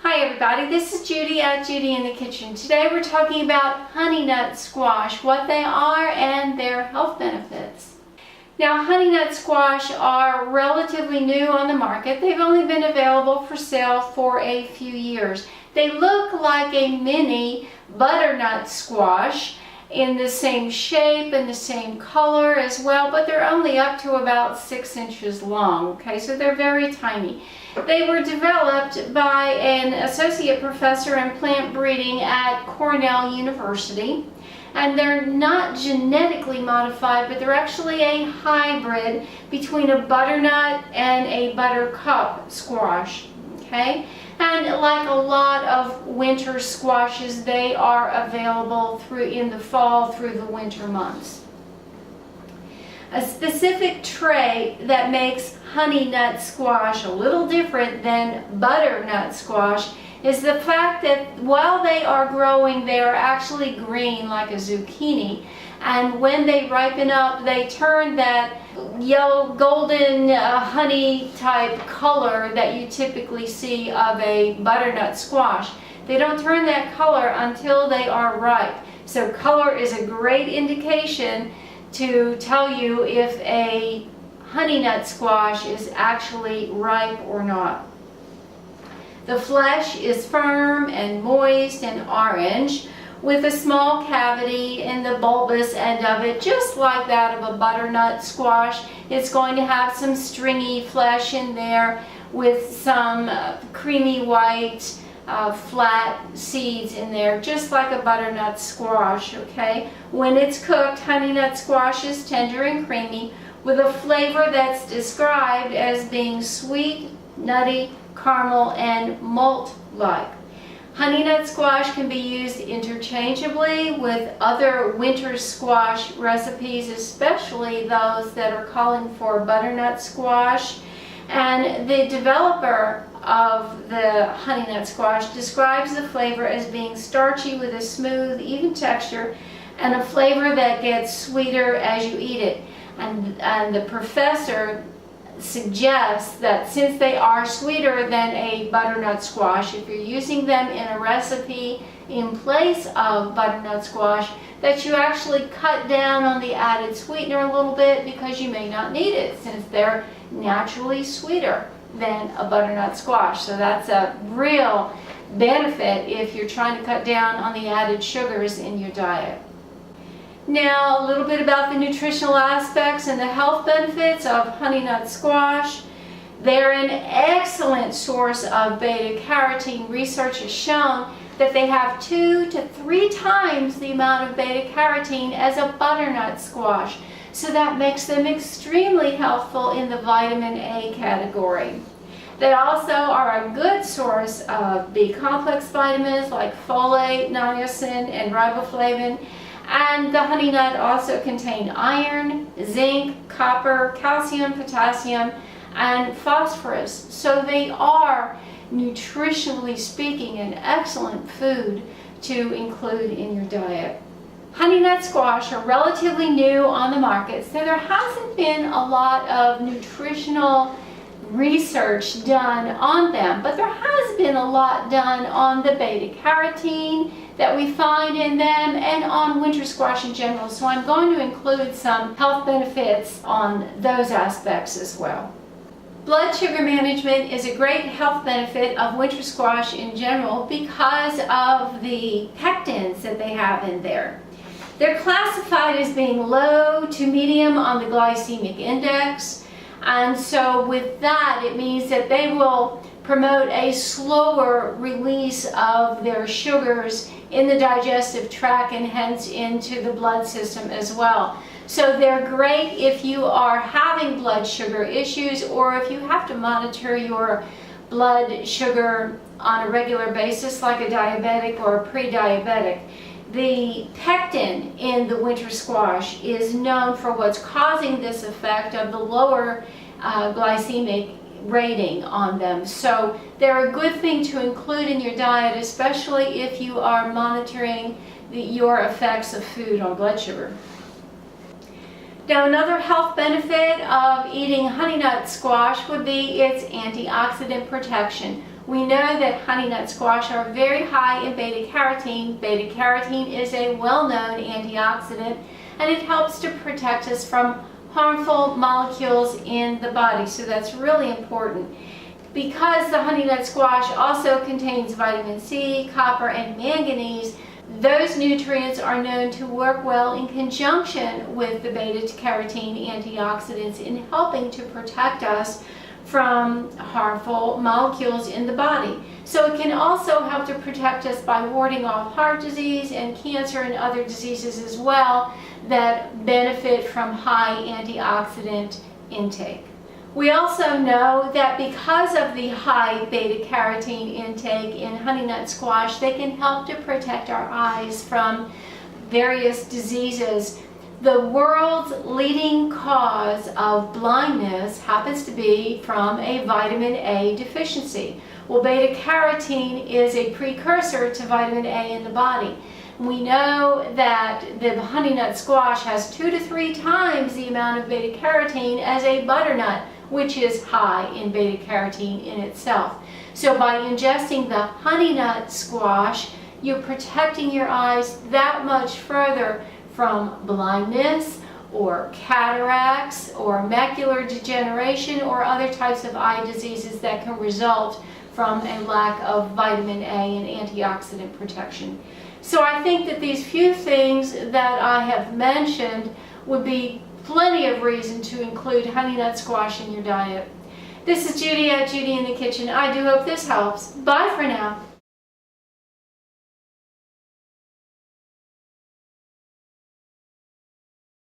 Hi everybody, this is Judy at Judy in the Kitchen. Today we're talking about Honeynut squash, what they are and their health benefits. Now Honeynut squash are relatively new on the market. They've only been available for sale for a few years. They look like a mini butternut squash in the same shape and the same color as well, but they're only up to about 6 inches long, okay, so they're very tiny. They were developed by an associate professor in plant breeding at Cornell University, and they're not genetically modified, but they're actually a hybrid between a butternut and a buttercup squash, okay? And like a lot of winter squashes, they are available in the fall through the winter months. A specific trait that makes honeynut squash a little different than butternut squash is the fact that while they are growing, they are actually green like a zucchini. And when they ripen up, they turn that yellow golden honey type color that you typically see of a butternut squash. They don't turn that color until they are ripe. So color is a great indication to tell you if a honeynut squash is actually ripe or not. The flesh is firm and moist and orange, with a small cavity in the bulbous end of it, just like that of a butternut squash. It's going to have some stringy flesh in there with some creamy white flat seeds in there, just like a butternut squash, okay? When it's cooked, honeynut squash is tender and creamy with a flavor that's described as being sweet, nutty, caramel, and malt-like. Honeynut squash can be used interchangeably with other winter squash recipes, especially those that are calling for butternut squash. And the developer of the honeynut squash describes the flavor as being starchy with a smooth, even texture and a flavor that gets sweeter as you eat it. And the professor suggests that since they are sweeter than a butternut squash, if you're using them in a recipe in place of butternut squash, that you actually cut down on the added sweetener a little bit because you may not need it since they're naturally sweeter than a butternut squash. So that's a real benefit if you're trying to cut down on the added sugars in your diet. Now, a little bit about the nutritional aspects and the health benefits of honeynut squash. They're an excellent source of beta-carotene. Research has shown that they have 2 to 3 times the amount of beta-carotene as a butternut squash. So that makes them extremely helpful in the vitamin A category. They also are a good source of B-complex vitamins like folate, niacin, and riboflavin. And the honeynut also contain iron, zinc, copper, calcium, potassium, and phosphorus. So they are, nutritionally speaking, an excellent food to include in your diet. Honeynut squash are relatively new on the market, so there hasn't been a lot of nutritional research done on them, but there has been a lot done on the beta-carotene that we find in them and on winter squash in general. So I'm going to include some health benefits on those aspects as well. Blood sugar management is a great health benefit of winter squash in general because of the pectins that they have in there. They're classified as being low to medium on the glycemic index, and so with that it means that they will promote a slower release of their sugars in the digestive tract and hence into the blood system as well. So they're great if you are having blood sugar issues or if you have to monitor your blood sugar on a regular basis like a diabetic or a pre-diabetic. The pectin in the winter squash is known for what's causing this effect of the lower glycemic rating on them. So they're a good thing to include in your diet, especially if you are monitoring your effects of food on blood sugar. Now, another health benefit of eating honeynut squash would be its antioxidant protection. We know that honey nut squash are very high in beta-carotene. Beta-carotene is a well-known antioxidant, and it helps to protect us from harmful molecules in the body, so that's really important. Because the honey nut squash also contains vitamin C, copper, and manganese, those nutrients are known to work well in conjunction with the beta-carotene antioxidants in helping to protect us from harmful molecules in the body. So it can also help to protect us by warding off heart disease and cancer and other diseases as well that benefit from high antioxidant intake. We also know that because of the high beta-carotene intake in honey nut squash, they can help to protect our eyes from various diseases. The world's leading cause of blindness happens to be from a vitamin A deficiency. Well, beta-carotene is a precursor to vitamin A in the body. We know that the honey nut squash has 2 to 3 times the amount of beta-carotene as a butternut, which is high in beta-carotene in itself. So by ingesting the honey nut squash, you're protecting your eyes that much further from blindness or cataracts or macular degeneration or other types of eye diseases that can result from a lack of vitamin A and antioxidant protection. So I think that these few things that I have mentioned would be plenty of reason to include honey nut squash in your diet. This is Judy at Judy in the Kitchen. I do hope this helps. Bye for now.